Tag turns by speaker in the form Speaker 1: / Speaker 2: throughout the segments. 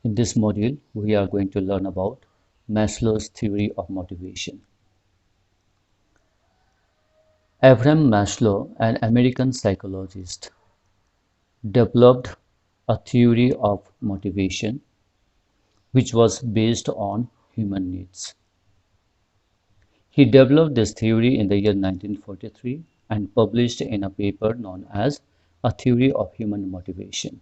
Speaker 1: In this module, we are going to learn about Maslow's theory of motivation. Abraham Maslow, an American psychologist, developed a theory of motivation which was based on human needs. He developed this theory in the year 1943 and published in a paper known as A Theory of Human Motivation.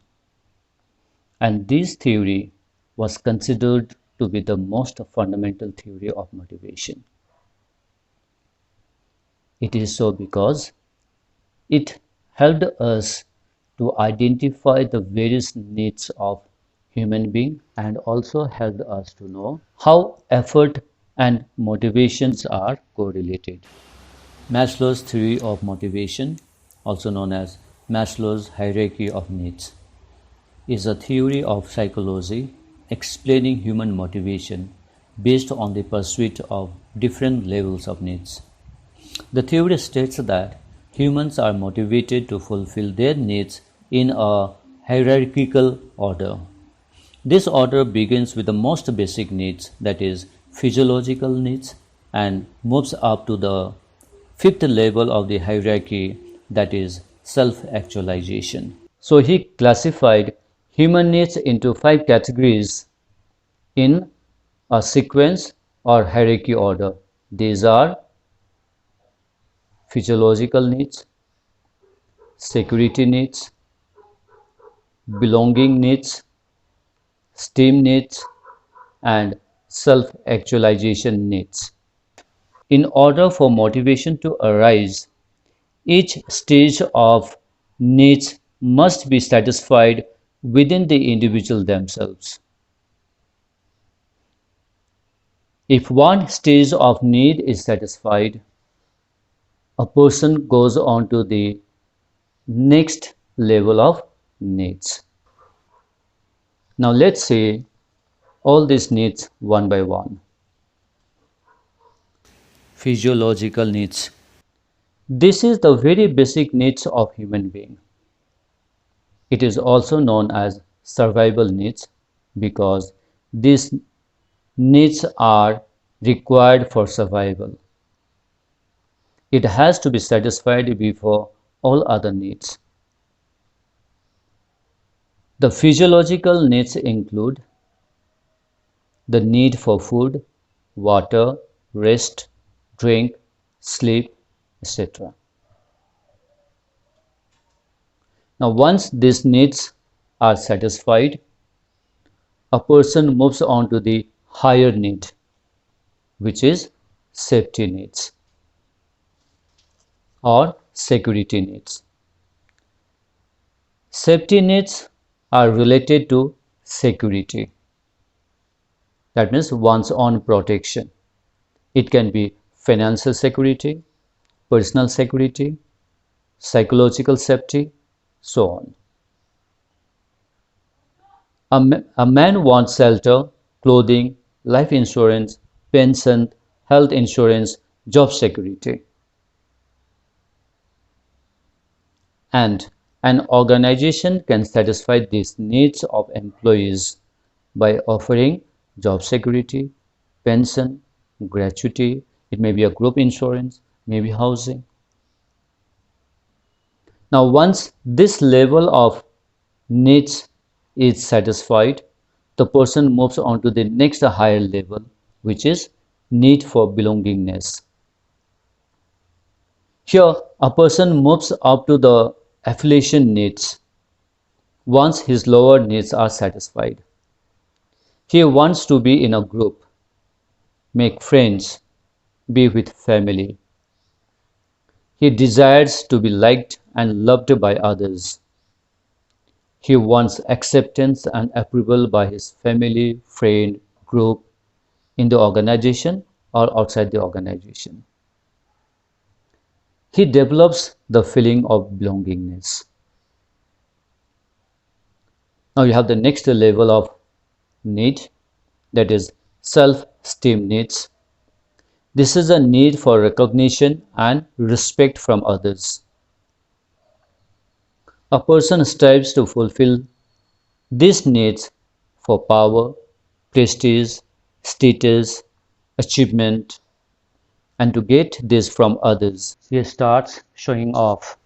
Speaker 1: And this theory was considered to be the most fundamental theory of motivation. It is so because it helped us to identify the various needs of human being and also helped us to know how effort and motivations are correlated. Maslow's theory of motivation, also known as Maslow's hierarchy of needs, is a theory of psychology explaining human motivation based on the pursuit of different levels of needs. The theory states that humans are motivated to fulfill their needs in a hierarchical order. This order begins with the most basic needs, that is, physiological needs, and moves up to the fifth level of the hierarchy, that is, self-actualization. So he classified human needs into 5 categories in a sequence or hierarchy order. These are physiological needs, security needs, belonging needs, esteem needs, and self-actualization needs. In order for motivation to arise, each stage of needs must be satisfied within the individual themselves. If one stage of need is satisfied, a person goes on to the next level of needs. Now let's say all these needs one by one. Physiological needs. This is the very basic needs of human being. It is also known as survival needs because these needs are required for survival. It has to be satisfied before all other needs. The physiological needs include the need for food, water, rest, drink, sleep, etc. Now, once these needs are satisfied, a person moves on to the higher need, which is safety needs or security needs. Safety needs are related to security. That means one's own protection. It can be financial security, personal security, psychological safety, so on. A man wants shelter, clothing, life insurance, pension, health insurance, job security. And an organization can satisfy these needs of employees by offering job security, pension, gratuity, it may be a group insurance, maybe housing. Now, once this level of needs is satisfied, the person moves on to the next higher level, which is need for belongingness. Here, a person moves up to the affiliation needs once his lower needs are satisfied. He wants to be in a group, make friends, be with family. He desires to be liked and loved by others. He wants acceptance and approval by his family, friend, group, in the organization or outside the organization. He develops the feeling of belongingness. Now you have the next level of need, that is self-esteem needs. This is a need for recognition and respect from others. A person strives to fulfill these needs for power, prestige, status, achievement, and to get this from others, he starts showing off,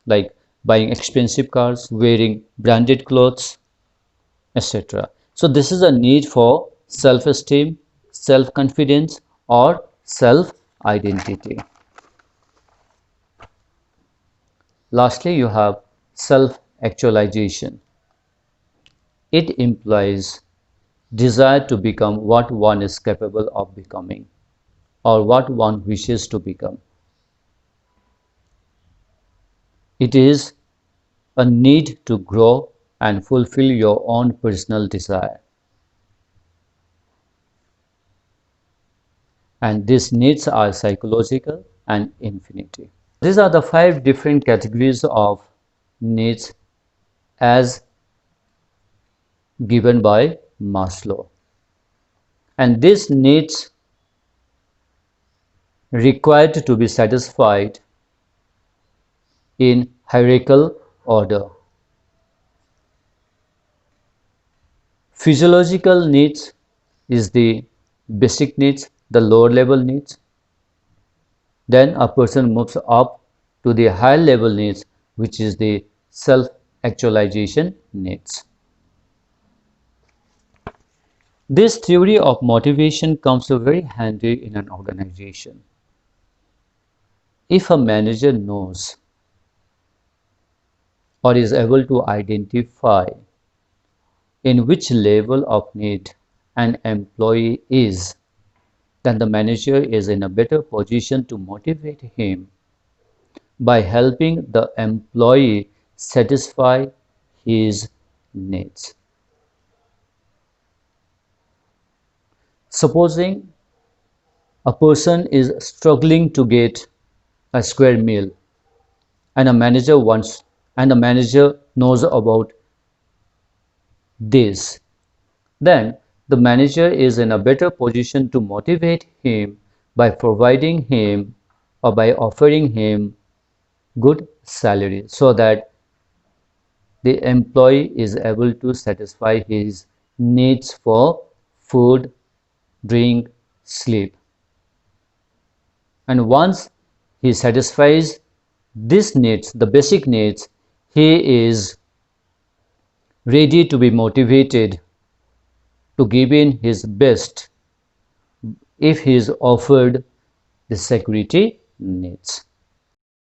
Speaker 1: like buying expensive cars, wearing branded clothes, etc. So this is a need for self-esteem, self-confidence, or self-identity. Lastly, you have self-actualization. It implies desire to become what one is capable of becoming or what one wishes to become. It is a need to grow and fulfill your own personal desire. And these needs are psychological and infinity. These are the 5 different categories of needs as given by Maslow. And these needs required to be satisfied in hierarchical order. Physiological needs is the basic needs, the lower level needs. Then a person moves up to the higher level needs, which is the self-actualization needs. This theory of motivation comes very handy in an organization. If a manager knows or is able to identify in which level of need an employee is, then the manager is in a better position to motivate him by helping the employee satisfy his needs. Supposing a person is struggling to get a square meal and a manager knows about this, then the manager is in a better position to motivate him by providing him or by offering him good salary so that the employee is able to satisfy his needs for food, drink, sleep. And once he satisfies these needs, the basic needs, he is ready to be motivated to give in his best if he is offered the security needs.